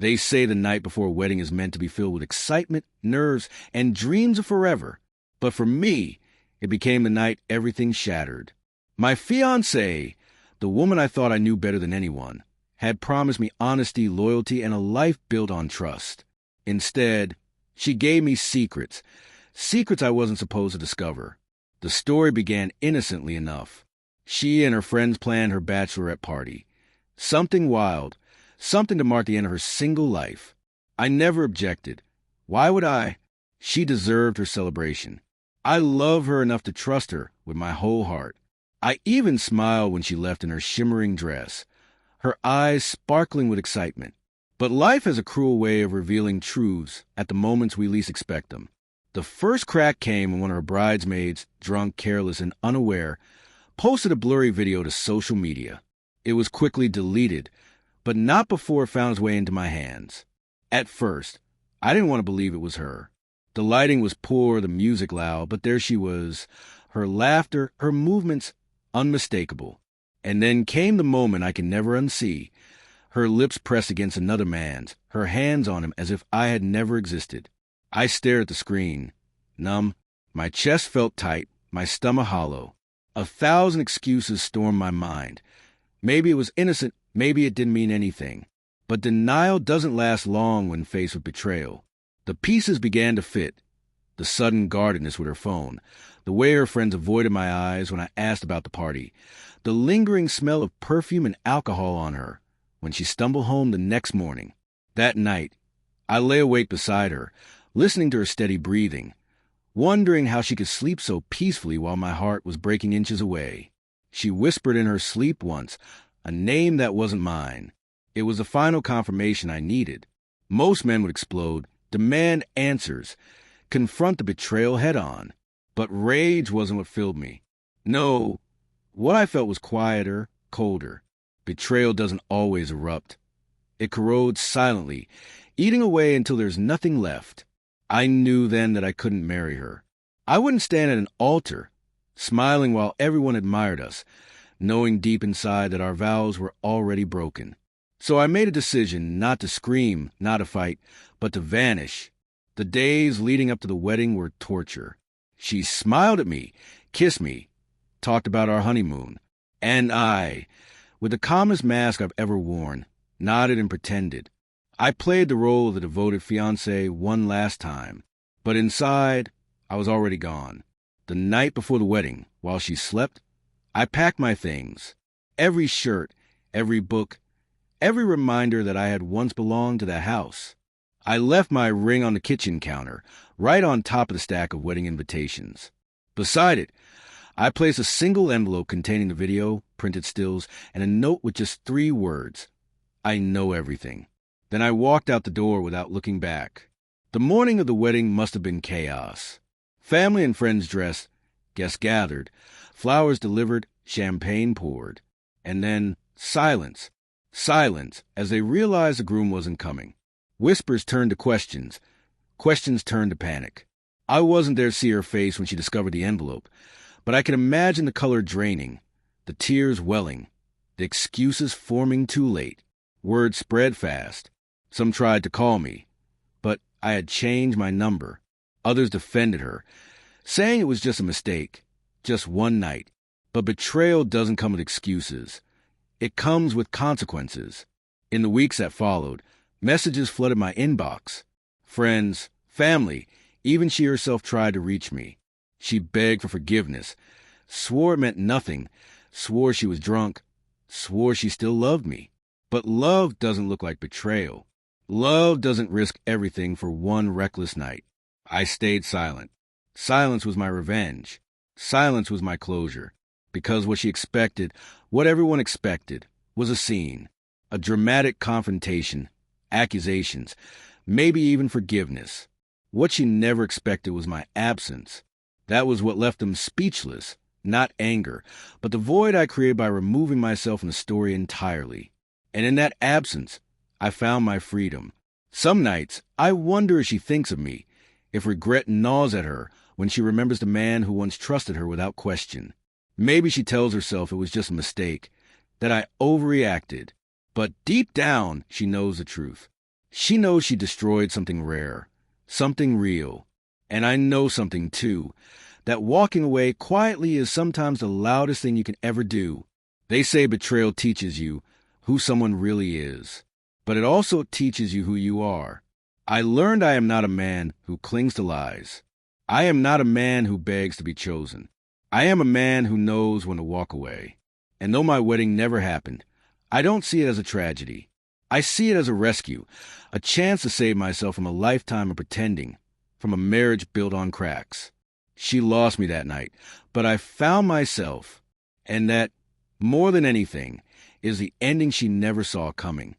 They say the night before a wedding is meant to be filled with excitement, nerves, and dreams of forever. But for me, it became the night everything shattered. My fiancée, the woman I thought I knew better than anyone, had promised me honesty, loyalty, and a life built on trust. Instead, she gave me secrets I wasn't supposed to discover. The story began innocently enough. She and her friends planned her bachelorette party. Something wild, something to mark the end of her single life. I never objected. Why would I? She deserved her celebration. I love her enough to trust her with my whole heart. I even smiled when she left in her shimmering dress, her eyes sparkling with excitement. But life has a cruel way of revealing truths at the moments we least expect them. The first crack came when one of her bridesmaids, drunk, careless, and unaware, posted a blurry video to social media. It was quickly deleted, but not before it found its way into my hands. At first, I didn't want to believe it was her. The lighting was poor, the music loud, but there she was, her laughter, her movements unmistakable. And then came the moment I can never unsee. Her lips pressed against another man's, her hands on him as if I had never existed. I stared at the screen, numb. My chest felt tight, my stomach hollow. 1,000 excuses stormed my mind. Maybe it was innocent, maybe it didn't mean anything. But denial doesn't last long when faced with betrayal. The pieces began to fit. The sudden guardedness with her phone, the way her friends avoided my eyes when I asked about the party, the lingering smell of perfume and alcohol on her when she stumbled home the next morning. That night, I lay awake beside her, listening to her steady breathing, wondering how she could sleep so peacefully while my heart was breaking inches away. She whispered in her sleep once, a name that wasn't mine. It was the final confirmation I needed. Most men would explode, demand answers, confront the betrayal head-on. But rage wasn't what filled me. No, what I felt was quieter, colder. Betrayal doesn't always erupt. It corrodes silently, eating away until there's nothing left. I knew then that I couldn't marry her. I wouldn't stand at an altar, smiling while everyone admired us, knowing deep inside that our vows were already broken. So I made a decision not to scream, not to fight, but to vanish. The days leading up to the wedding were torture. She smiled at me, kissed me, talked about our honeymoon. And I, with the calmest mask I've ever worn, nodded and pretended. I played the role of the devoted fiancé one last time. But inside, I was already gone. The night before the wedding, while she slept, I packed my things. Every shirt, every book, every reminder that I had once belonged to that house. I left my ring on the kitchen counter, right on top of the stack of wedding invitations. Beside it, I placed a single envelope containing the video, printed stills, and a note with just 3 words. I know everything. Then I walked out the door without looking back. The morning of the wedding must have been chaos. Family and friends dressed, guests gathered, flowers delivered, champagne poured. And then silence. Silence as they realized the groom wasn't coming. Whispers turned to questions. Questions turned to panic. I wasn't there to see her face when she discovered the envelope, but I could imagine the color draining, the tears welling, the excuses forming too late. Word spread fast. Some tried to call me, but I had changed my number. Others defended her, saying it was just a mistake, just one night. But betrayal doesn't come with excuses. It comes with consequences. In the weeks that followed, messages flooded my inbox. Friends, family, even she herself tried to reach me. She begged for forgiveness, swore it meant nothing, swore she was drunk, swore she still loved me. But love doesn't look like betrayal. Love doesn't risk everything for one reckless night. I stayed silent. Silence was my revenge. Silence was my closure. Because what she expected, what everyone expected, was a scene, a dramatic confrontation, accusations, maybe even forgiveness. What she never expected was my absence. That was what left them speechless, not anger, but the void I created by removing myself from the story entirely. And in that absence, I found my freedom. Some nights, I wonder if she thinks of me, if regret gnaws at her when she remembers the man who once trusted her without question. Maybe she tells herself it was just a mistake, that I overreacted. But deep down, she knows the truth. She knows she destroyed something rare, something real. And I know something, too, that walking away quietly is sometimes the loudest thing you can ever do. They say betrayal teaches you who someone really is, but it also teaches you who you are. I learned I am not a man who clings to lies. I am not a man who begs to be chosen. I am a man who knows when to walk away. And though my wedding never happened, I don't see it as a tragedy. I see it as a rescue, a chance to save myself from a lifetime of pretending, from a marriage built on cracks. She lost me that night, but I found myself, and that, more than anything, is the ending she never saw coming.